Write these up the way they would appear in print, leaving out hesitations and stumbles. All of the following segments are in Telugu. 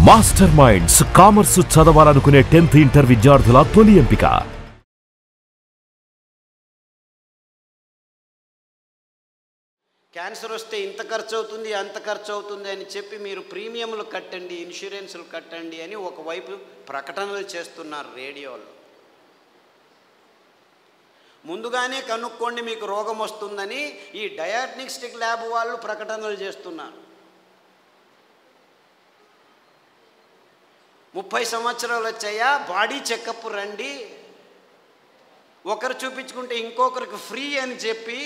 మాస్టర్ మైండ్స్ కామర్స్ చదవాలనుకునే 10th ఇంటర్ విద్యార్థుల తొలి ఎంపిక. క్యాన్సర్ వస్తే ఇంత ఖర్చు అవుతుంది అంత ఖర్చు అవుతుంది అని చెప్పి మీరు ప్రీమియంలు కట్టండి, ఇన్సూరెన్సులు కట్టండి అని ఒకవైపు ప్రకటనలు చేస్తున్నారు రేడియోలో. ముందుగానే కనుక్కోండి మీకు రోగం వస్తుందని ఈ డయాగ్నోస్టిక్ ల్యాబ్ వాళ్ళు ప్రకటనలు చేస్తున్నారు. 30 సంవత్సరాలు వచ్చాయా, బాడీ చెకప్ రండి, ఒకరు చూపించుకుంటే ఇంకొకరికి ఫ్రీ అని చెప్పి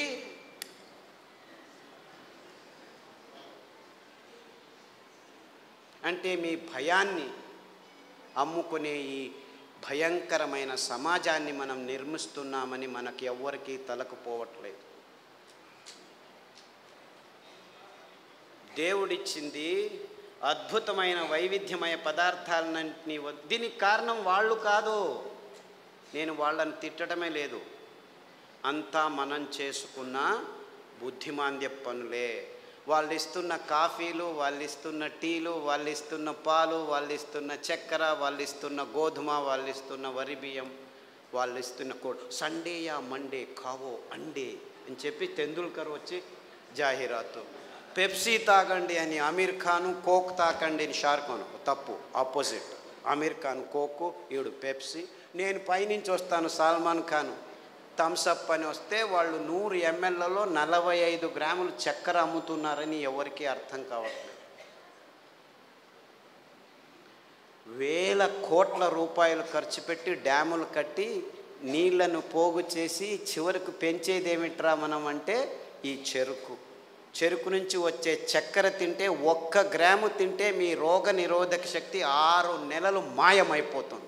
అంటే మీ భయాన్ని అమ్ముకునే ఈ భయంకరమైన సమాజాన్ని మనం నిర్మిస్తున్నామని మనకి ఎవ్వరికీ తలకపోవట్లేదు. దేవుడిచ్చింది అద్భుతమైన వైవిధ్యమయ పదార్థాలన్నింటినీ, దీనికి కారణం వాళ్ళు కాదు, నేను వాళ్ళని తిట్టడమే లేదు, అంతా మనం చేసుకున్న బుద్ధిమాంద్య పనులే. వాళ్ళు ఇస్తున్న కాఫీలు, వాళ్ళు ఇస్తున్న టీలు, వాళ్ళు ఇస్తున్న పాలు, వాళ్ళు ఇస్తున్న చక్కెర, వాళ్ళు ఇస్తున్న గోధుమ, వాళ్ళు ఇస్తున్న వరి బియ్యం, వాళ్ళు ఇస్తున్న సండేయా మండే కావో అండే అని చెప్పి తెందుల్కర్ వచ్చి జాహీరాతు. పెప్సీ తాగండి అని అమీర్ ఖాను, కోక్ తాకండి అని షారుఖ్ ఖాన్. తప్పు, ఆపోజిట్. అమీర్ ఖాన్ కోకు, ఈడు పెప్సీ. నేను పైనుంచి వస్తాను సల్మాన్ ఖాన్ థమ్సప్ అని వస్తే వాళ్ళు 100 mlలో 45 గ్రాములు చక్కెర అమ్ముతున్నారని ఎవరికీ అర్థం కావట్లేదు. వేల కోట్ల రూపాయలు ఖర్చు పెట్టి డ్యాములు కట్టి నీళ్లను పోగు చేసి చివరికి పెంచేదేమిట్రా మనం అంటే ఈ చెరుకు నుంచి వచ్చే చక్కెర తింటే 1 గ్రాము తింటే మీ రోగ నిరోధక శక్తి 6 నెలలు మాయమైపోతుంది.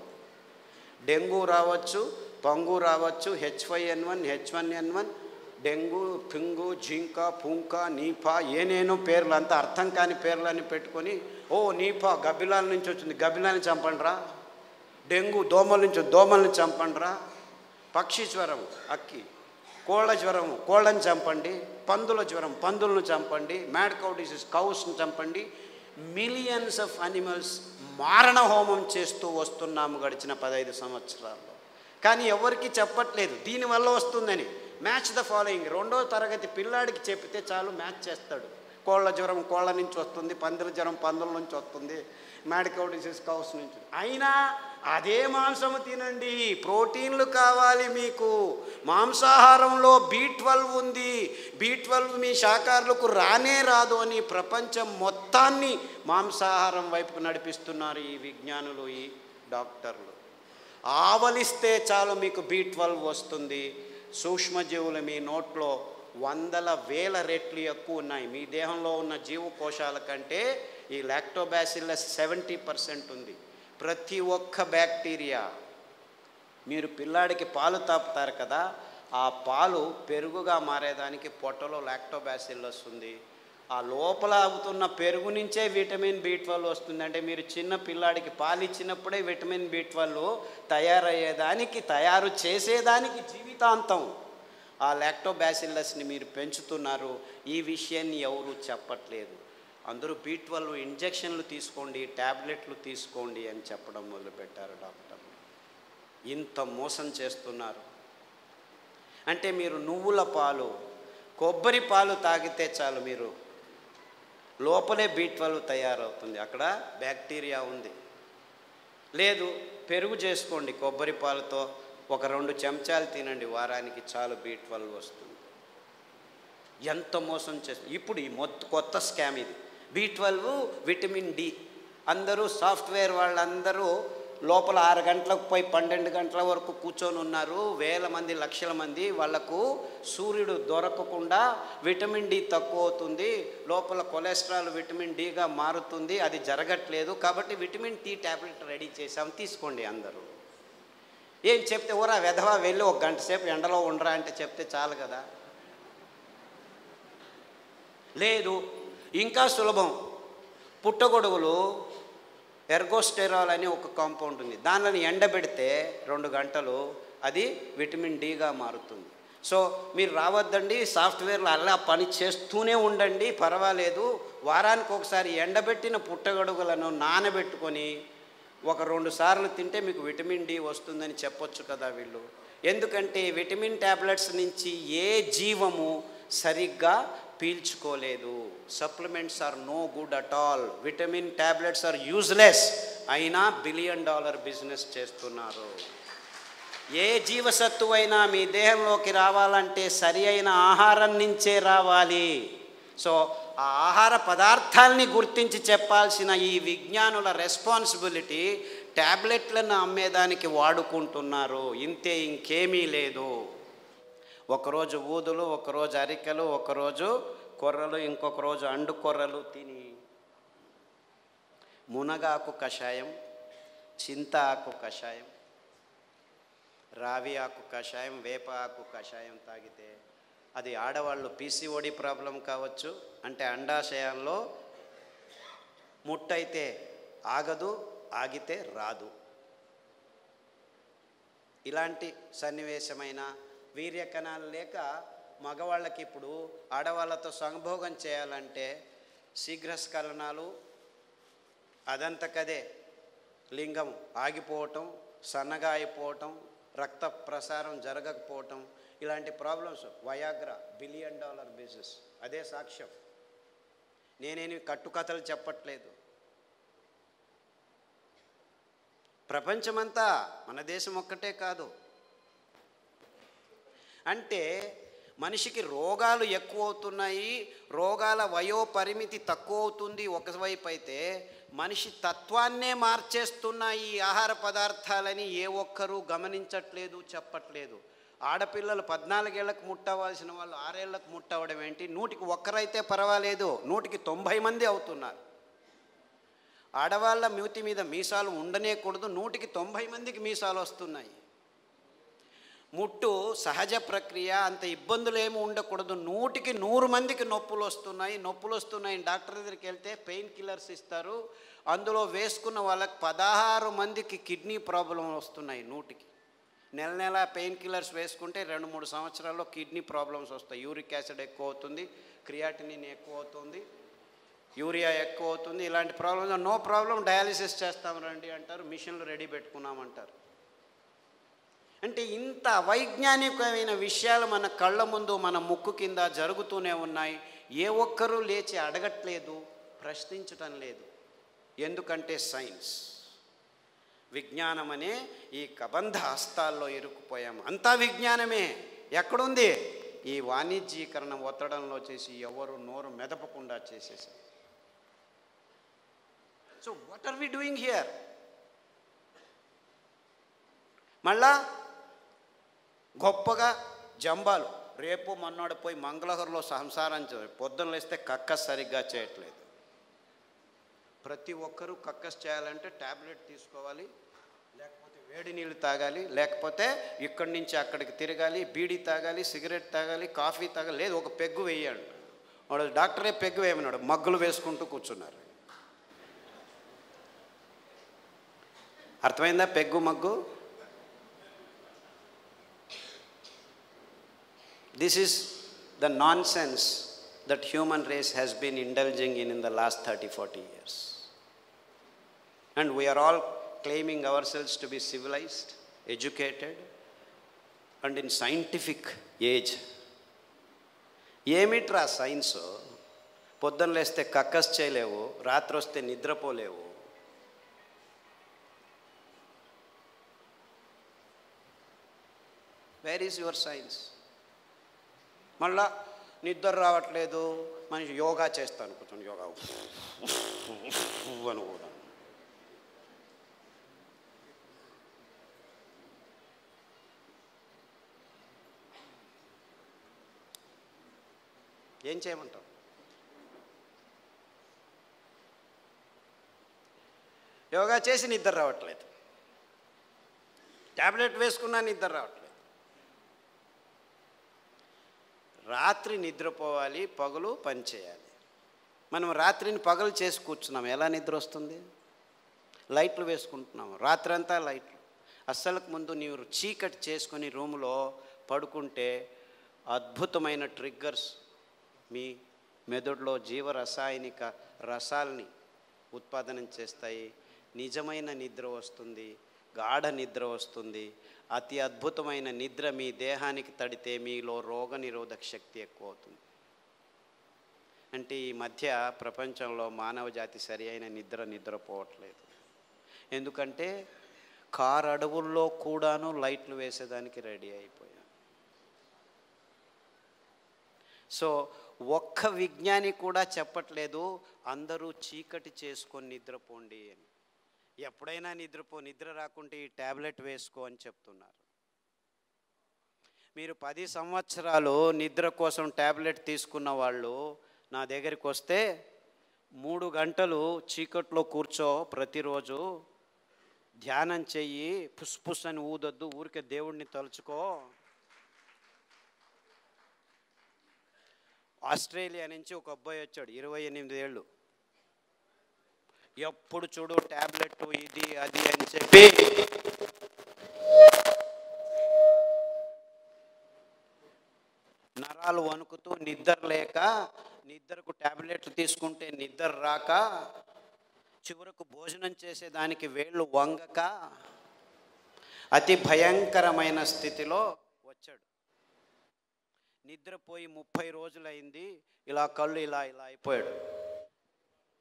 డెంగ్యూ రావచ్చు, పంగు రావచ్చు, H5N1, H1N1, డెంగ్యూ, పింగు, జింకా, పుంకా, నీపా, ఏనేనో పేర్లు, అంత అర్థం కాని పేర్లని పెట్టుకొని, ఓ నీపా గబ్బిలాల నుంచి వచ్చింది, గబ్బిలాన్ని చంపండిరా, డెంగ్యూ దోమల నుంచి దోమల్ని చంపండిరా, పక్షి జ్వరం అక్కి, కోళ్ళ జ్వరం కోళ్ళని చంపండి, పందుల జ్వరం పందులను చంపండి, మ్యాడ్ కౌ డిసీజ్ కౌస్ని చంపండి. మిలియన్స్ ఆఫ్ అనిమల్స్ మారణ హోమం చేస్తూ వస్తున్నాము గడిచిన 15 సంవత్సరాల్లో. కానీ ఎవరికి చెప్పట్లేదు దీనివల్ల వస్తుందని. మ్యాచ్ ద ఫాలోయింగ్, 2వ తరగతి పిల్లాడికి చెప్తే చాలు మ్యాచ్ చేస్తాడు. కోళ్ళ జ్వరం కోళ్ళ నుంచి వస్తుంది, పందుల జ్వరం పందుల నుంచి వస్తుంది, మ్యాడ్ కౌ డిసీజ్ కౌస్ నుంచి. అయినా అదే మాంసము తినండి, ప్రోటీన్లు కావాలి మీకు. మాంసాహారంలో B12 ఉంది, B12 మీ శాకాహారులకు రానే రాదు అని ప్రపంచం మొత్తాన్ని మాంసాహారం వైపు నడిపిస్తున్నారు ఈ విజ్ఞానులు, ఈ డాక్టర్లు. ఆవలిస్తే చాలు మీకు B12 వస్తుంది. సూక్ష్మజీవులు మీ నోట్లో 100,000 రెట్లు ఎక్కువ ఉన్నాయి. మీ దేహంలో ఉన్న జీవకోశాల కంటే ఈ లాక్టోబాసిల్లస్ 70% ఉంది. ప్రతి ఒక్క బ్యాక్టీరియా, మీరు పిల్లాడికి పాలు తాపుతారు కదా, ఆ పాలు పెరుగుగా మారేదానికి పొట్టలో లాక్టోబాసిల్లస్ ఉంది. ఆ లోపల అవుతున్న పెరుగు నుంచే విటమిన్ B12 వస్తుంది. అంటే మీరు చిన్న పిల్లాడికి పాలు ఇచ్చినప్పుడే విటమిన్ B12 తయారయ్యేదానికి, తయారు చేసేదానికి జీవితాంతం ఆ లాక్టోబాసిల్లస్ని మీరు పెంచుతున్నారు. ఈ విషయాన్ని ఎవరు చెప్పట్లేదు. అందరూ B12 ఇంజెక్షన్లు తీసుకోండి, ట్యాబ్లెట్లు తీసుకోండి అని చెప్పడం మొదలుపెట్టారు డాక్టర్లు. ఇంత మోసం చేస్తున్నారు. అంటే మీరు నువ్వుల పాలు, కొబ్బరి పాలు తాగితే చాలు మీరు లోపలే B12 తయారవుతుంది, అక్కడ బ్యాక్టీరియా ఉంది. లేదు పెరుగు చేసుకోండి, కొబ్బరి పాలతో ఒక 2 చెంచాలు తినండి వారానికి, చాలు B12 వస్తుంది. ఎంత మోసం చేస్తుంది. ఇప్పుడు ఈ కొత్త స్కామ్ ఇది. B12 vitamin D. అందరూ సాఫ్ట్వేర్ వాళ్ళందరూ లోపల 6 గంటలకు పోయి 12 గంటల వరకు కూర్చొని ఉన్నారు. వేల మంది లక్షల మంది. వాళ్లకు సూర్యుడు దొరకకుండా విటమిన్ D తక్కువ అవుతుంది, లోపల కొలెస్ట్రాల్ విటమిన్ Dగా మారుతుంది, అది జరగట్లేదు. కాబట్టి విటమిన్ T ట్యాబ్లెట్ రెడీ చేసాం, తీసుకోండి అందరూ. ఏం చెప్తే ఊరా వెధవా వెళ్ళి 1 గంట సేపు ఎండలో ఉండరా అంటే చెప్తే చాలు కదా. లేదు ఇంకా సులభం, పుట్టగొడుగులు ఎర్గోస్టెరాల్ అని ఒక కాంపౌండ్ ఉంది, దానిని ఎండబెడితే 2 గంటలు అది విటమిన్ Dగా మారుతుంది. సో మీరు రావద్దండి, సాఫ్ట్వేర్లో అలా పని చేస్తూనే ఉండండి, పర్వాలేదు, వారానికి ఒకసారి ఎండబెట్టిన పుట్టగొడుగులను నానబెట్టుకొని 1-2 సార్లు తింటే మీకు విటమిన్ డి వస్తుందని చెప్పొచ్చు కదా వీళ్ళు. ఎందుకంటే విటమిన్ ట్యాబ్లెట్స్ నుంచి ఏ జీవము సరిగ్గా పీల్చుకోలేదు. Supplements are no good at all. Vitamin tablets are useless. అయినా $1 బిలియన్ బిజినెస్ చేస్తున్నారు. ఏ జీవసత్తువైనా మీ దేహంలోకి రావాలంటే సరి అయిన ఆహారం నుంచే రావాలి. సో ఆ ఆహార పదార్థాలని గుర్తించి చెప్పాల్సిన ఈ విజ్ఞానుల రెస్పాన్సిబిలిటీ ట్యాబ్లెట్లను అమ్మేదానికి వాడుకుంటున్నారు. ఇంతే, ఇంకేమీ లేదు. ఒకరోజు ఊదులు, ఒకరోజు అరికెలు, ఒకరోజు కొర్రలు, ఇంకొక రోజు అండు కొర్రలు తిని మునగాకు కషాయం, చింత ఆకు కషాయం, రావి ఆకు కషాయం, వేప ఆకు కషాయం తాగితే అది ఆడవాళ్ళు పీసీఓడి ప్రాబ్లం కావచ్చు, అంటే అండాశయంలో ముట్టయితే ఆగదు, ఆగితే రాదు. ఇలాంటి సన్నివేశమైన వీర్యకణాలు లేక మగవాళ్ళకి ఇప్పుడు ఆడవాళ్ళతో సంభోగం చేయాలంటే శీఘ్రస్ఖలనాలు, అదంతకదే లింగం ఆగిపోవటం, సన్నగా అయిపోవటం, రక్త ప్రసారం జరగకపోవటం, ఇలాంటి ప్రాబ్లమ్స్. Viagra $1 billion business. అదే సాక్ష్యం. నేనేమి కట్టుకథలు చెప్పట్లేదు. ప్రపంచమంతా, మన దేశం ఒక్కటే కాదు. అంటే మనిషికి రోగాలు ఎక్కువ అవుతున్నాయి, రోగాల వయోపరిమితి తక్కువ అవుతుంది ఒకవైపు అయితే, మనిషి తత్వాన్నే మార్చేస్తున్నాయి ఈ ఆహార పదార్థాలని ఏ ఒక్కరూ గమనించట్లేదు, చెప్పట్లేదు. ఆడపిల్లలు 14 ఏళ్లకు ముట్టవలసిన వాళ్ళు 6 ఏళ్లకు ముట్టవడం ఏంటి? 100కి 1 అయితే పర్వాలేదు, 100కి 90 మంది అవుతున్నారు. ఆడవాళ్ళ మూతి మీద మీసాలు ఉండనేకూడదు, 100కి 90 మందికి మీసాలు వస్తున్నాయి. ముట్టు సహజ ప్రక్రియ, అంత ఇబ్బందులు ఏమి ఉండకూడదు, 100కి 100 మందికి నొప్పులు వస్తున్నాయి. డాక్టర్ దగ్గరికి వెళ్తే పెయిన్ కిల్లర్స్ ఇస్తారు, అందులో వేసుకున్న వాళ్ళకి 16 మందికి కిడ్నీ ప్రాబ్లం వస్తున్నాయి. 100కి నెల పెయిన్ కిల్లర్స్ వేసుకుంటే 2-3 సంవత్సరాల్లో కిడ్నీ ప్రాబ్లమ్స్ వస్తాయి. యూరిక్ యాసిడ్ ఎక్కువ అవుతుంది, క్రియాటినిన్ ఎక్కువ అవుతుంది, యూరియా ఎక్కువ అవుతుంది. ఇలాంటి ప్రాబ్లమ్స్ నో ప్రాబ్లం, డయాలిసిస్ చేస్తాం రండి అంటారు, మిషన్లు రెడీ పెట్టుకున్నామంటారు. అంటే ఇంత వైజ్ఞానికమైన విషయాలు మన కళ్ళ ముందు, మన ముక్కు కింద జరుగుతూనే ఉన్నాయి. ఏ ఒక్కరూ లేచి అడగట్లేదు, ప్రశ్నించటం లేదు. ఎందుకంటే సైన్స్, విజ్ఞానం అనే ఈ కబంధ హస్తాల్లో ఇరుక్కుపోయాము. అంతా విజ్ఞానమే. ఎక్కడుంది? ఈ వాణిజ్యీకరణ ఒత్తడంలో చేసి ఎవరు నోరు మెదపకుండా చేసేసారు. So what are we doing here? మళ్ళా గొప్పగా జంబాలు, రేపు మొన్నోడు పోయి మంగళహరులో సంసారం పొద్దున్న లేస్తే కక్కస్ సరిగ్గా చేయట్లేదు. ప్రతి ఒక్కరూ కక్కస్ చేయాలంటే ట్యాబ్లెట్ తీసుకోవాలి, లేకపోతే వేడి నీళ్ళు తాగాలి, లేకపోతే ఇక్కడి నుంచి అక్కడికి తిరగాలి, బీడీ తాగాలి, సిగరెట్ తాగాలి, కాఫీ తాగాలి, లేదు ఒక పెగ్గు వేయండి. వాడు డాక్టరే పెగ్గు వేయమన్నాడు, మగ్గులు వేసుకుంటూ కూర్చున్నారు. అర్థమైందా peg mug? This is the nonsense that human race has been indulging in the last 30-40 years. And we are all claiming ourselves to be civilized, educated, and in scientific age. ఏమిట్రా సైన్స్? పొద్దున్న లేస్తే కక్కస్ చేయలేవు, రాత్రి వస్తే నిద్రపోలేవు. Where is your science? మళ్ళా నిద్ర రావట్లేదు, మనిషి యోగా చేస్తాను, కూర్చొని యోగా అని కూడా. ఏం చేయమంటావు? యోగా చేసి నిద్ర రావట్లేదు, ట్యాబ్లెట్ వేసుకున్నా నిద్ర రావట్లేదు. రాత్రి నిద్రపోవాలి, పగలు పని చేయాలి. మనం రాత్రిని పగలు చేసి కూర్చున్నాం, ఎలా నిద్ర వస్తుంది? లైట్లు వేసుకుంటున్నాము, రాత్రంతా లైట్లు. అస్సలకు ముందు నీవు చీకటి చేసుకొని రూములో పడుకుంటే అద్భుతమైన ట్రిగ్గర్స్ మీ మెదడులో జీవరసాయనిక రసాల్ని ఉత్పాదనం చేస్తాయి. నిజమైన నిద్ర వస్తుంది, గాఢ నిద్ర వస్తుంది. అతి అద్భుతమైన నిద్ర మీ దేహానికి తడితే మీలో రోగనిరోధక శక్తి ఎక్కువ అవుతుంది. అంటే ఈ మధ్య ప్రపంచంలో మానవ జాతి సరి అయిన నిద్రపోవట్లేదు. ఎందుకంటే కారు అడవుల్లో కూడాను లైట్లు వేసేదానికి రెడీ అయిపోయాం. సో ఒక్క విజ్ఞాని కూడా చెప్పట్లేదు అందరూ చీకటి చేసుకొని నిద్రపోండి అని. ఎప్పుడైనా నిద్ర రాకుంటే ఈ ట్యాబ్లెట్ వేసుకో అని చెప్తున్నారు. మీరు 10 సంవత్సరాలు నిద్ర కోసం ట్యాబ్లెట్ తీసుకున్న వాళ్ళు నా దగ్గరికి వస్తే 3 గంటలు చీకట్లో కూర్చో, ప్రతిరోజు ధ్యానం చెయ్యి, పుస్ అని ఊదొద్దు, ఊరికే దేవుడిని తలుచుకో. ఆస్ట్రేలియా నుంచి ఒక అబ్బాయి వచ్చాడు, 28 ఏళ్ళు. ఎప్పుడు చూడు ట్యాబ్లెట్ ఇది అది అని చెప్పి నరాలు వణుకుతూ నిద్ర లేక, నిద్రకు ట్యాబ్లెట్లు తీసుకుంటే నిద్ర రాక, చివరకు భోజనం చేసేదానికి వేళ్ళు వంగక అతి భయంకరమైన స్థితిలో వచ్చాడు. నిద్రపోయి 30 రోజులైంది. ఇలా కళ్ళు ఇలా అయిపోయాడు.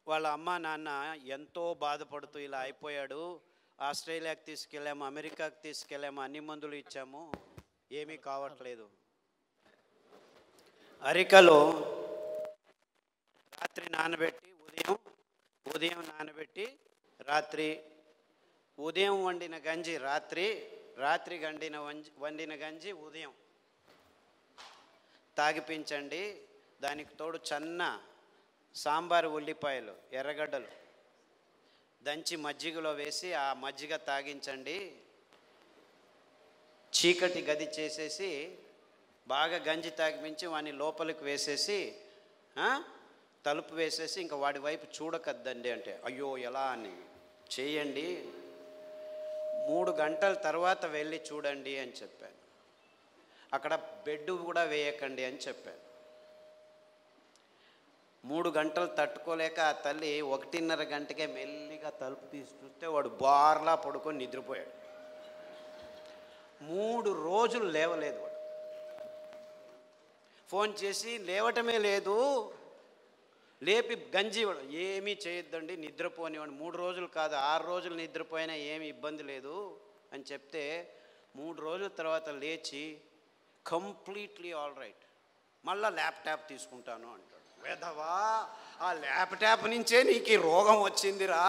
వాళ్ళ అమ్మ నాన్న ఎంతో బాధపడుతూ ఇలా అయిపోయాడు, ఆస్ట్రేలియాకి తీసుకెళ్ళాము, అమెరికాకి తీసుకెళ్ళాము, అన్ని మందులు ఇచ్చాము, ఏమీ కావట్లేదు. అరికలో రాత్రి నానబెట్టి ఉదయం నానబెట్టి రాత్రి, ఉదయం వండిన గంజి రాత్రి వండిన గంజి ఉదయం తాగిపించండి. దానికి తోడు చన్న సాంబారు ఉల్లిపాయలు, ఎర్రగడ్డలు దంచి మజ్జిగలో వేసి ఆ మజ్జిగ తాగించండి. చీకటి గది చేసేసి బాగా గంజి తాగిపించి వాడిని లోపలికి వేసేసి తలుపు వేసేసి ఇంకా వాడి వైపు చూడకద్దండి అంటే, అయ్యో ఎలా అని చేయండి, 3 గంటల తర్వాత వెళ్ళి చూడండి అని చెప్పాను. అక్కడ బెడ్ కూడా వేయకండి అని చెప్పాను. 3 గంటలు తట్టుకోలేక ఆ తల్లి 1:30 గంటకే మెల్లిగా తలుపు తీసి చూస్తే వాడు బార్లా పడుకొని నిద్రపోయాడు. 3 రోజులు లేవలేదు వాడు. ఫోన్ చేసి లేవటమే లేదు, లేపి గంజి ఇవ్వడం, ఏమీ చేయొద్దండి నిద్రపోనివాడు, 3 రోజులు కాదు 6 రోజులు నిద్రపోయినా ఏమి ఇబ్బంది లేదు అని చెప్తే 3 రోజుల తర్వాత లేచి కంప్లీట్లీ ఆల్ రైట్, మళ్ళీ ల్యాప్టాప్ తీసుకుంటాను అంటాడు. వేదవా, ఆ ల్యాప్టాప్ నుంచే నీకు ఈ రోగం వచ్చిందిరా.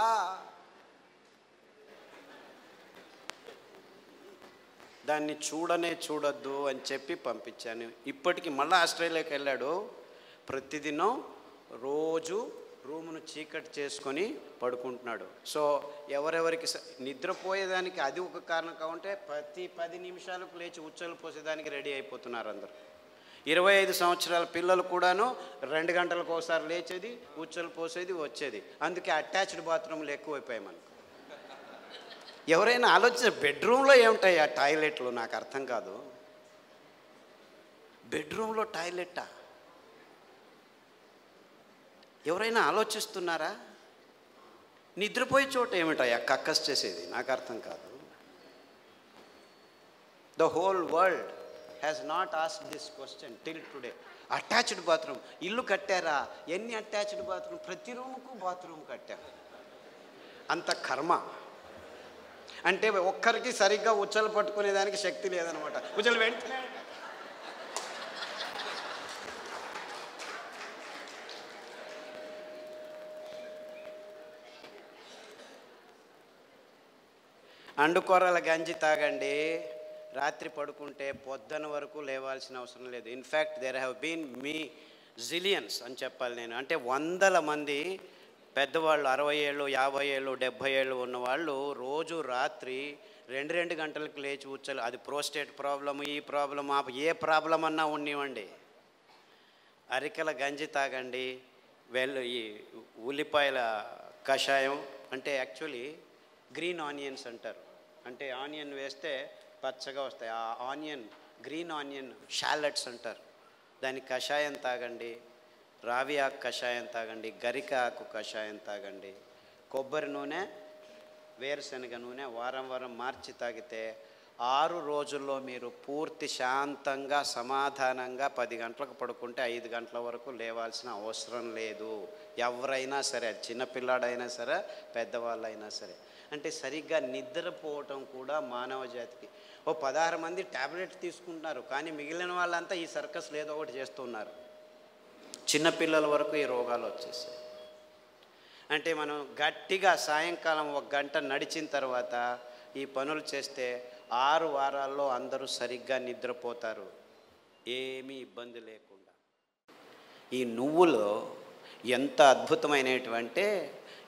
దాన్ని చూడొద్దు అని చెప్పి పంపించాను. ఇప్పటికి మళ్ళీ ఆస్ట్రేలియాకి వెళ్ళాడు. ప్రతిదినం రోజు రూమును చీకటి చేసుకొని పడుకుంటున్నాడు. సో ఎవరెవరికి నిద్రపోయేదానికి అది ఒక కారణం కావంటే ప్రతి 10 నిమిషాలకు లేచి ఉచ్చలు పోసేదానికి రెడీ అయిపోతున్నారు అందరూ. 25 సంవత్సరాల పిల్లలు కూడాను 2 గంటలకు ఒకసారి లేచేది, ఉచ్చలు పోసేది, వచ్చేది. అందుకే అటాచ్డ్ బాత్రూమ్లు ఎక్కువైపోయాయి మనకు. ఎవరైనా ఆలోచించ, బెడ్రూమ్లో ఏముంటాయి ఆ టాయిలెట్లు? నాకు అర్థం కాదు. బెడ్రూమ్లో టాయిలెట్టా? ఎవరైనా ఆలోచిస్తున్నారా? నిద్రపోయే చోట ఏమిటాయా కక్కస్ చేసేది? నాకు అర్థం కాదు. The whole world has not asked this question till today. Attached bathroom ఇల్లు కట్టారా? ఎన్ని అటాచ్డ్ బాత్రూమ్? ప్రతి రూముకు బాత్రూమ్ కట్టారు. అంత కర్మ. అంటే ఒక్కరికి సరిగ్గా ఉచ్చలు పట్టుకునేదానికి శక్తి లేదనమాట. ఉచ్చలు వెంటనే అండుకొర్రల గంజి తాగండి, రాత్రి పడుకుంటే పొద్దున వరకు లేవాల్సిన అవసరం లేదు. In fact there have been zillions అని చెప్పాలి నేను. అంటే 100 మంది పెద్దవాళ్ళు, 60 ఏళ్ళు 50 ఏళ్ళు 70 ఏళ్ళు ఉన్నవాళ్ళు రోజు రాత్రి 2 గంటలకు లేచి ఉచ్చలు, అది ప్రోస్టేట్ ప్రాబ్లము, ఈ ప్రాబ్లమ్, ఏ ప్రాబ్లం అన్నా ఉన్నివ్వండి, అరికల గంజి తాగండి. ఈ ఉల్లిపాయల కషాయం, అంటే యాక్చువల్లీ గ్రీన్ ఆనియన్స్ అంటారు. అంటే ఆనియన్ వేస్తే పచ్చగా వస్తాయి. ఆ ఆనియన్ గ్రీన్ ఆనియన్ షాలెట్స్ అంటారు, దానికి కషాయం తాగండి, రావి ఆకు కషాయం తాగండి, గరిక ఆకు కషాయం తాగండి, కొబ్బరి నూనె, వేరుశనగ నూనె వారం వారం మార్చి తాగితే 6 రోజుల్లో మీరు పూర్తి శాంతంగా సమాధానంగా 10 గంటలకు పడుకుంటే 5 గంటల వరకు లేవాల్సిన అవసరం లేదు. ఎవరైనా సరే, చిన్నపిల్లాడైనా సరే, పెద్దవాళ్ళైనా సరే. అంటే సరిగ్గా నిద్రపోవటం కూడా మానవ జాతికి. 16 మంది ట్యాబ్లెట్ తీసుకుంటున్నారు, కానీ మిగిలిన వాళ్ళంతా ఈ సర్కస్ ఏదో ఒకటి చేస్తున్నారు. చిన్నపిల్లల వరకు ఈ రోగాలు వచ్చేసాయి. అంటే మనం గట్టిగా సాయంకాలం 1 గంట నడిచిన తర్వాత ఈ పనులు చేస్తే 6 వారాల్లో అందరూ సరిగ్గా నిద్రపోతారు, ఏమీ ఇబ్బంది లేకుండా. ఈ నువ్వులు ఎంత అద్భుతమైనటువంటి,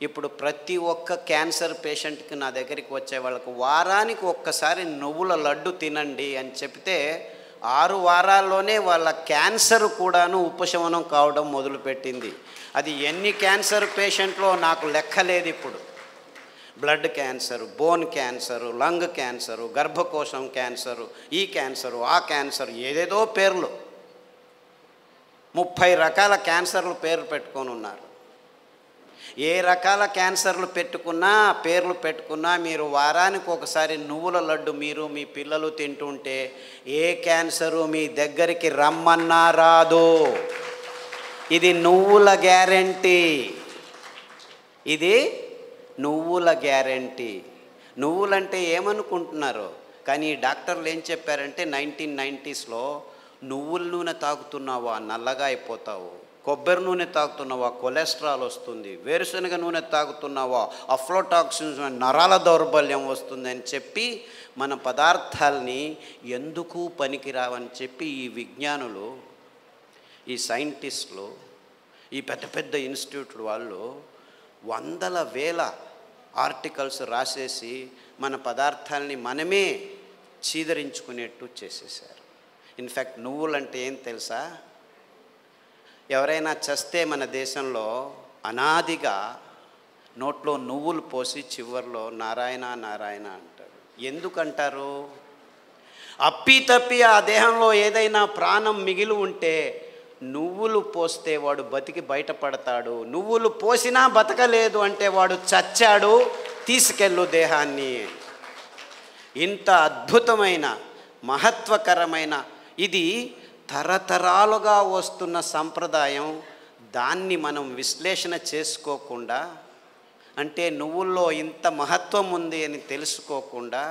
ఇప్పుడు ప్రతి ఒక్క క్యాన్సర్ పేషెంట్కి నా దగ్గరికి వచ్చే వాళ్ళకు వారానికి ఒక్కసారి నువ్వుల లడ్డు తినండి అని చెప్తే 6 వారాల్లోనే వాళ్ళ క్యాన్సర్ కూడాను ఉపశమనం కావడం మొదలుపెట్టింది. అది ఎన్ని క్యాన్సర్ పేషెంట్లో నాకు లెక్కలేదు. ఇప్పుడు blood cancer, bone cancer, lung cancer, గర్భకోశం క్యాన్సరు, ఈ క్యాన్సరు, ఆ క్యాన్సరు, ఏదేదో పేర్లు, 30 రకాల క్యాన్సర్లు పేర్లు పెట్టుకొని ఉన్నారు. ఏ రకాల క్యాన్సర్లు పెట్టుకున్నా, పేర్లు పెట్టుకున్నా, మీరు వారానికి ఒకసారి నువ్వుల లడ్డు మీరు మీ పిల్లలు తింటుంటే ఏ క్యాన్సరు మీ దగ్గరికి రమ్మన్నా రాదు. ఇది నువ్వుల గ్యారెంటీ, ఇది నువ్వుల గ్యారెంటీ. నువ్వులంటే ఏమనుకుంటున్నారు? కానీ ఈ డాక్టర్లు ఏం చెప్పారంటే 1990స్లో నువ్వుల నూనె తాగుతున్నావా నల్లగా అయిపోతావు, కొబ్బరి నూనె తాగుతున్నావా కొలెస్ట్రాల్ వస్తుంది, వేరుశనగ నూనె తాగుతున్నావా అఫ్లోటాక్సిన్స్ నరాల దౌర్బల్యం వస్తుంది అని చెప్పి మన పదార్థాలని ఎందుకు పనికిరావని చెప్పి ఈ విజ్ఞానులు, ఈ సైంటిస్టులు, ఈ పెద్ద పెద్ద ఇన్స్టిట్యూట్లు వాళ్ళు వందల వేల ఆర్టికల్స్ రాసేసి మన పదార్థాలని మనమే చీదరించుకునేట్టు చేసేసారు. ఇన్ఫ్యాక్ట్ నువ్వులంటే ఏం తెలుసా? ఎవరైనా చస్తే మన దేశంలో అనాదిగా నోట్లో నువ్వులు పోసి చివర్లో నారాయణ నారాయణ అంటారు. ఎందుకంటారు? అప్పి ఆ దేహంలో ఏదైనా ప్రాణం మిగిలి ఉంటే నువ్వులు పోస్తే వాడు బతికి బయటపడతాడు, నువ్వులు పోసినా బతకలేదు అంటే వాడు చచ్చాడు, తీసుకెళ్ళు దేహాన్ని. ఇంత అద్భుతమైన మహత్వకరమైన ఇది తరతరాలుగా వస్తున్న సంప్రదాయం. దాన్ని మనం విశ్లేషణ చేసుకోకుండా, అంటే నువ్వుల్లో ఇంత మహత్వం ఉంది అని తెలుసుకోకుండా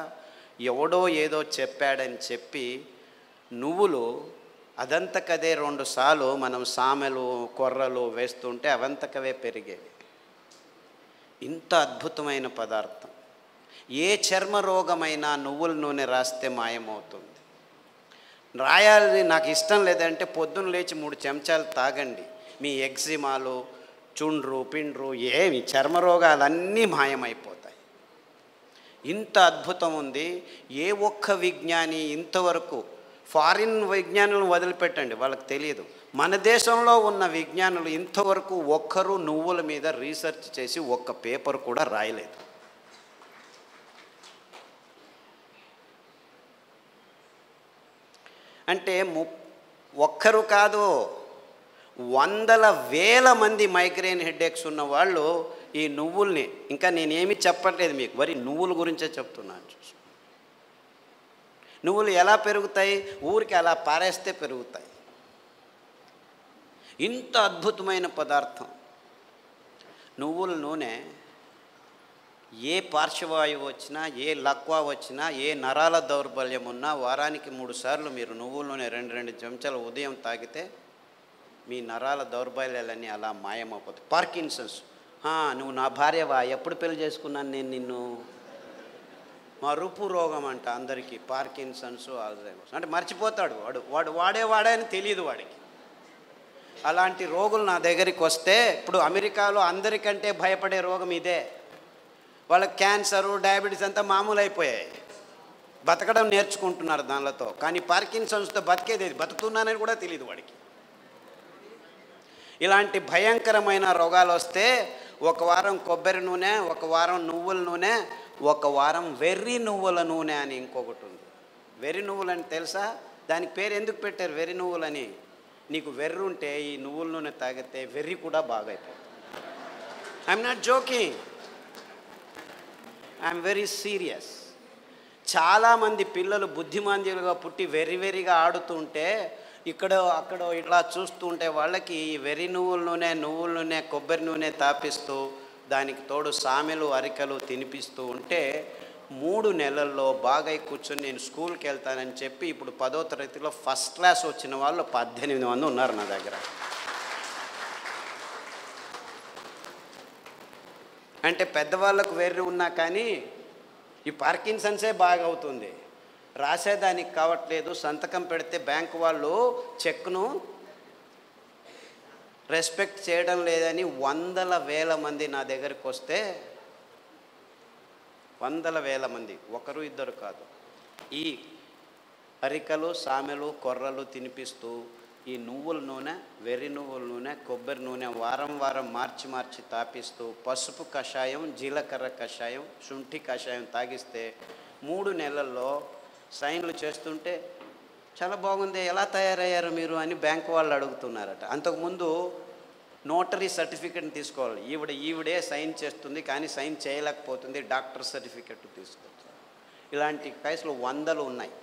ఎవడో ఏదో చెప్పాడని చెప్పి నువ్వులు అదంతకదే 2 సార్లు మనం సామెలు కొర్రలు వేస్తుంటే అవంతకవే పెరిగేవి. ఇంత అద్భుతమైన పదార్థం. ఏ చర్మ రోగమైనా నువ్వుల నూనె రాస్తే మాయమవుతుంది. రాయాలి నాకు ఇష్టం లేదంటే పొద్దున్న లేచి 3 చెంచాలు తాగండి, మీ ఎగ్జిమాలు, చుండ్రు, పిండ్రు, ఏమి చర్మ రోగాలన్నీ మాయమైపోతాయి. ఇంత అద్భుతం ఉంది. ఏ ఒక్క విజ్ఞాని ఇంతవరకు, ఫారిన్ విజ్ఞానులను వదిలిపెట్టండి, వాళ్ళకి తెలియదు, మన దేశంలో ఉన్న విజ్ఞానులు ఇంతవరకు ఒక్కరు నువ్వుల మీద రీసెర్చ్ చేసి ఒక్క పేపర్ కూడా రాయలేదు. అంటే ఒక్కరు కాదు, వందల వేల మంది మైగ్రేన్ హెడేక్స్ ఉన్న వాళ్ళు ఈ నువ్వుల్ని, ఇంకా నేనేమి చెప్పట్లేదు మీకు, మరి నువ్వుల గురించే చెప్తున్నాను. నువ్వులు ఎలా పెరుగుతాయి? ఊరికి అలా పారేస్తే పెరుగుతాయి. ఇంత అద్భుతమైన పదార్థం నువ్వుల నూనె. ఏ పార్శ్వవాయువు వచ్చినా, ఏ లక్వా వచ్చినా, ఏ నరాల దౌర్బల్యం ఉన్నా వారానికి 3 సార్లు మీరు నువ్వుల నూనె 2 చెంచాలు ఉదయం తాగితే మీ నరాల దౌర్బల్యాలన్నీ అలా మాయమైపోతాయి. పార్కిన్సన్స్, నువ్వు నా భార్యవా, ఎప్పుడు పెళ్లి చేసుకున్నాను నేను నిన్ను, మరుపు రోగం అంట అందరికీ, పార్కిన్సన్స్, ఆల్జైమర్స్. అంటే మర్చిపోతాడు వాడు వాడే అని తెలియదు వాడికి. అలాంటి రోగులు నా దగ్గరికి వస్తే, ఇప్పుడు అమెరికాలో అందరికంటే భయపడే రోగం ఇదే. వాళ్ళకి క్యాన్సరు, డయాబెటీస్ అంతా మామూలు అయిపోయాయి, బతకడం నేర్చుకుంటున్నారు దానితో. కానీ పార్కిన్సన్స్తో బతికేది, బతుకుతున్నానని కూడా తెలియదు వాడికి. ఇలాంటి భయంకరమైన రోగాలు వస్తే 1 వారం కొబ్బరి నూనె, 1 వారం నువ్వుల నూనె, 1 వారం వెర్రి నువ్వుల నూనె అని ఇంకొకటి ఉంది. వెర్రి నువ్వులు అని తెలుసా? దానికి పేరు ఎందుకు పెట్టారు వెర్రి నువ్వులని? నీకు వెర్రి ఉంటే ఈ నువ్వుల నూనె తాగితే వెర్రి కూడా బాగా అయిపోతుంది. I'm not joking, I'm very serious. చాలామంది పిల్లలు బుద్ధిమాంద్యులుగా పుట్టి వెర్రిగా ఆడుతుంటే ఇక్కడ అక్కడ ఇట్లా చూస్తూ ఉంటే వాళ్ళకి వెర్రి నువ్వుల నూనె కొబ్బరి నూనె తాపిస్తూ దానికి తోడు సామెలు అరికలు తినిపిస్తూ ఉంటే 3 నెలల్లో బాగా కూర్చొని నేను స్కూల్కి వెళ్తానని చెప్పి ఇప్పుడు 10వ తరగతిలో ఫస్ట్ క్లాస్ వచ్చిన వాళ్ళు 18 మంది ఉన్నారు నా దగ్గర. అంటే పెద్దవాళ్ళకు వెర్రి ఉన్నా కానీ ఈ పార్కిన్సన్సే బాగా అవుతుంది, రాసేదానికి కావట్లేదు. సంతకం పెడితే బ్యాంకు వాళ్ళు చెక్ను రెస్పెక్ట్ చేయడం లేదని 100,000 మంది నా దగ్గరికి వస్తే, 100,000 మంది, ఒకరు ఇద్దరు కాదు, ఈ అరికలు సామెలు కొర్రలు తినిపిస్తూ ఈ నువ్వుల నూనె, వెర్రి నువ్వుల నూనె, కొబ్బరి నూనె వారం మార్చి తాపిస్తూ పసుపు కషాయం, జీలకర్ర కషాయం, శుంఠి కషాయం తాగిస్తే 3 నెలల్లో సైన్లు చేస్తుంటే చాలా బాగుంది, ఎలా తయారయ్యారు మీరు అని బ్యాంకు వాళ్ళు అడుగుతున్నారట. అంతకుముందు నోటరీ సర్టిఫికెట్ని తీసుకోవాలి, ఈవిడే సైన్ చేస్తుంది కానీ సైన్ చేయలేకపోతుంది, డాక్టర్ సర్టిఫికెట్ తీసుకోవచ్చు. ఇలాంటి కేసులు 100 ఉన్నాయి.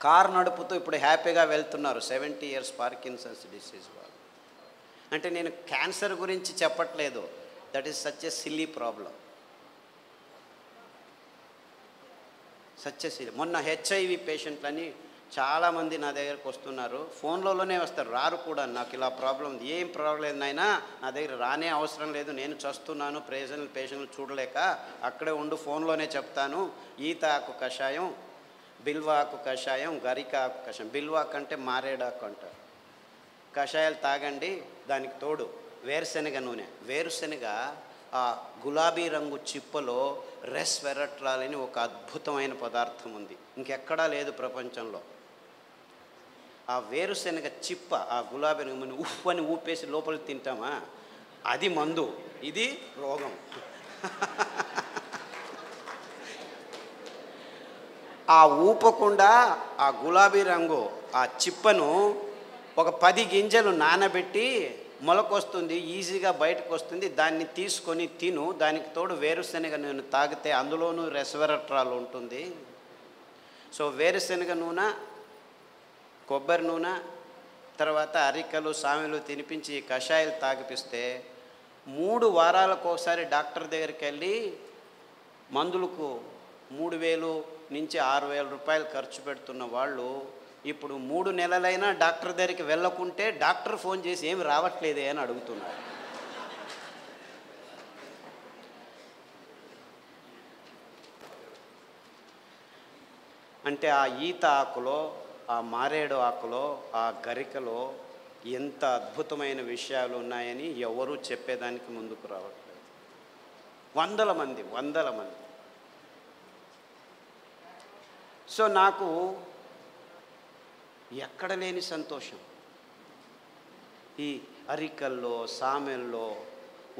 కారు నడుపుతూ ఇప్పుడు హ్యాపీగా వెళ్తున్నారు 70 years పార్కిన్సన్స్ డిసీజ్ వాళ్ళు. అంటే నేను క్యాన్సర్ గురించి చెప్పట్లేదు, that is such a silly problem, such a silly. మొన్న హెచ్ఐవి పేషెంట్లని చాలామంది నా దగ్గరకు వస్తున్నారు, ఫోన్లలోనే వస్తారు, రారు కూడా. నాకు ఇలా ప్రాబ్లం ఉంది, ఏం ప్రాబ్లం అయినా నా దగ్గర రానే అవసరం లేదు, నేను చస్తున్నాను పేషెంట్లు చూడలేక, అక్కడే ఉండు ఫోన్లోనే చెప్తాను. ఈత ఆకు కషాయం, బిల్వాకు కషాయం, గరిక ఆకు కషాయం, బిల్వాకు అంటే మారేడాకు అంటారు, కషాయాలు తాగండి. దానికి తోడు వేరుశెనగ నూనె, వేరుశెనగ ఆ గులాబీ రంగు చిప్పలో రెస్వెరట్రాల్ అని ఒక అద్భుతమైన పదార్థం ఉంది, ఇంకెక్కడా లేదు ప్రపంచంలో. ఆ వేరుశెనగ చిప్ప, ఆ గులాబీ రంగు ఉఫ్ అని ఊపేసి లోపలికి తింటామా, అది మందు, ఇది రోగం. ఆ ఊపకుండా ఆ గులాబీ రంగు ఆ చిప్పను ఒక 10 గింజలు నానబెట్టి మొలకొస్తుంది, ఈజీగా బయటకు వస్తుంది, దాన్ని తీసుకొని తిను. దానికి తోడు వేరుశెనగ నూనె తాగితే అందులోనూ రెస్వెరట్రాల్ ఉంటుంది. సో వేరుశెనగ నూనె, కొబ్బరి నూనె, తర్వాత అరికలు సామెలు తినిపించి కషాయాలు తాగిపిస్తే 3 వారాలకు ఒకసారి డాక్టర్ దగ్గరికి వెళ్ళి మందులకు 3,000 నుంచి 6,000 రూపాయలు ఖర్చు పెడుతున్న వాళ్ళు ఇప్పుడు 3 నెలలైనా డాక్టర్ దగ్గరికి వెళ్ళకుంటే డాక్టర్ ఫోన్ చేసి ఏమి రావట్లేదే అని అడుగుతున్నారు. అంటే ఆ ఈత ఆకులో, ఆ మారేడు ఆకులో, ఆ గరికలో ఎంత అద్భుతమైన విషయాలు ఉన్నాయని ఎవరూ చెప్పేదానికి ముందుకు రావట్లేదు. 100 మంది. సో నాకు ఎక్కడ లేని సంతోషం, ఈ అరికల్లో, సామెల్లో,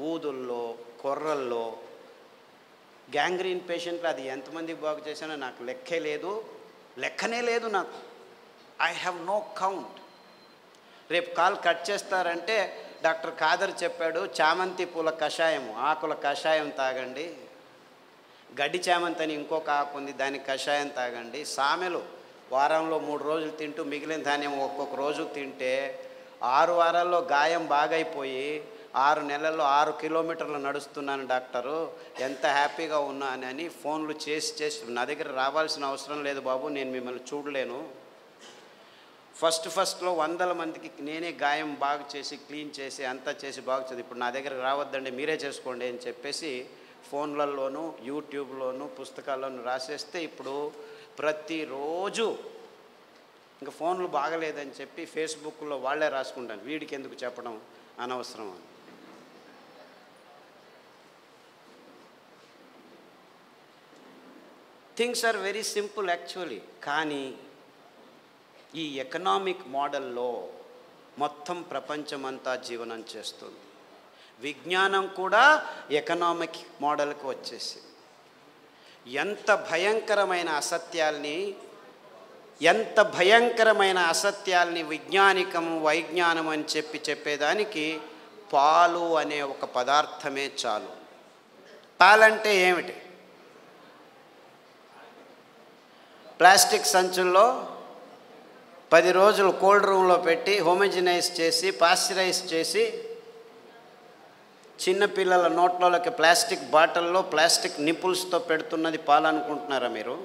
ఊదుల్లో, కొర్రల్లో, గ్యాంగ్రీన్ పేషెంట్లు అది ఎంతమందికి బాగు చేశానో నాకు లెక్కనే లేదు నాకు. I have no count. రేపు కాల్ కట్ చేస్తారంటే డాక్టర్ ఖాదర్ చెప్పాడు చామంతి పూల కషాయం, ఆకుల కషాయం తాగండి, గడ్డి చామంతి అని ఇంకొక ఆకు ఉంది దానికి కషాయం తాగండి, సామెలు వారంలో 3 రోజులు తింటూ మిగిలిన ధాన్యం ఒక్కొక్క రోజు తింటే 6 వారాల్లో గాయం బాగైపోయి 6 నెలల్లో 6 కిలోమీటర్లు నడుస్తున్నాను డాక్టరు, ఎంత హ్యాపీగా ఉన్నానని ఫోన్లు చేసి నా దగ్గర రావాల్సిన అవసరం లేదు బాబు, నేను మిమ్మల్ని చూడలేను. ఫస్ట్లో 100 మందికి నేనే గాయం బాగు చేసి క్లీన్ చేసి అంతా చేసి బాగు చేసి ఇప్పుడు నా దగ్గర రావద్దండి మీరే చేసుకోండి అని చెప్పేసి ఫోన్లలోనూ యూట్యూబ్లోనూ పుస్తకాల్లోనూ రాసేస్తే ఇప్పుడు ప్రతిరోజు ఇంకా ఫోన్లు బాగలేదని చెప్పి ఫేస్బుక్లో వాళ్ళే రాసుకుంటాను, వీడికి ఎందుకు చెప్పడం అనవసరం అని. Things are very simple actually. కానీ ఈ ఎకనామిక్ మోడల్లో మొత్తం ప్రపంచమంతా జీవనం చేస్తుంది. విజ్ఞానం కూడా ఎకనామిక్ మోడల్కి వచ్చేసి ఎంత భయంకరమైన అసత్యాల్ని ఎంత భయంకరమైన అసత్యాల్ని విజ్ఞానికము వైజ్ఞానం అని చెప్పేదానికి పాలు అనే ఒక పదార్థమే చాలు. పాలంటే ఏమిటి? ప్లాస్టిక్ సంచుల్లో 10 రోజులు కోల్డ్ రూమ్లో పెట్టి హోమోజినైజ్ చేసి పాశ్చరైజ్ చేసి చిన్నపిల్లల నోట్లోకి ప్లాస్టిక్ బాటిల్లో ప్లాస్టిక్ నిపుల్స్తో పెడుతున్నది పాలు అనుకుంటున్నారా మీరు?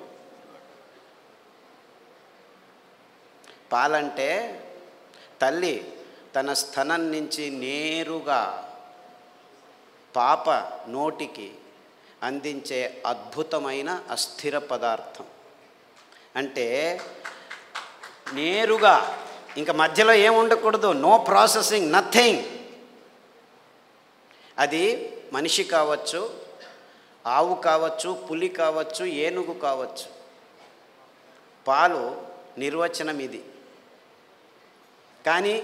పాలంటే తల్లి తన స్తనం నుంచి నేరుగా పాప నోటికి అందించే అద్భుతమైన అస్థిర పదార్థం. అంటే నేరుగా, ఇంకా మధ్యలో ఏం ఉండకూడదు, నో ప్రాసెసింగ్, నథింగ్. అది మనిషి కావచ్చు, ఆవు కావచ్చు, పులి కావచ్చు, ఏనుగు కావచ్చు. పాలు నిర్వచనం ఇది. కానీ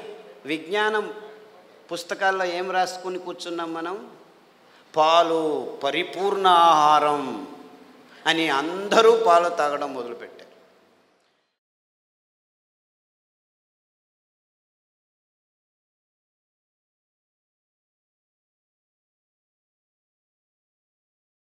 విజ్ఞానం పుస్తకాల్లో ఏం రాసుకుని కూర్చున్నాం మనం? పాలు పరిపూర్ణ ఆహారం అని అందరూ పాలు తాగడం మొదలుపెట్టారు.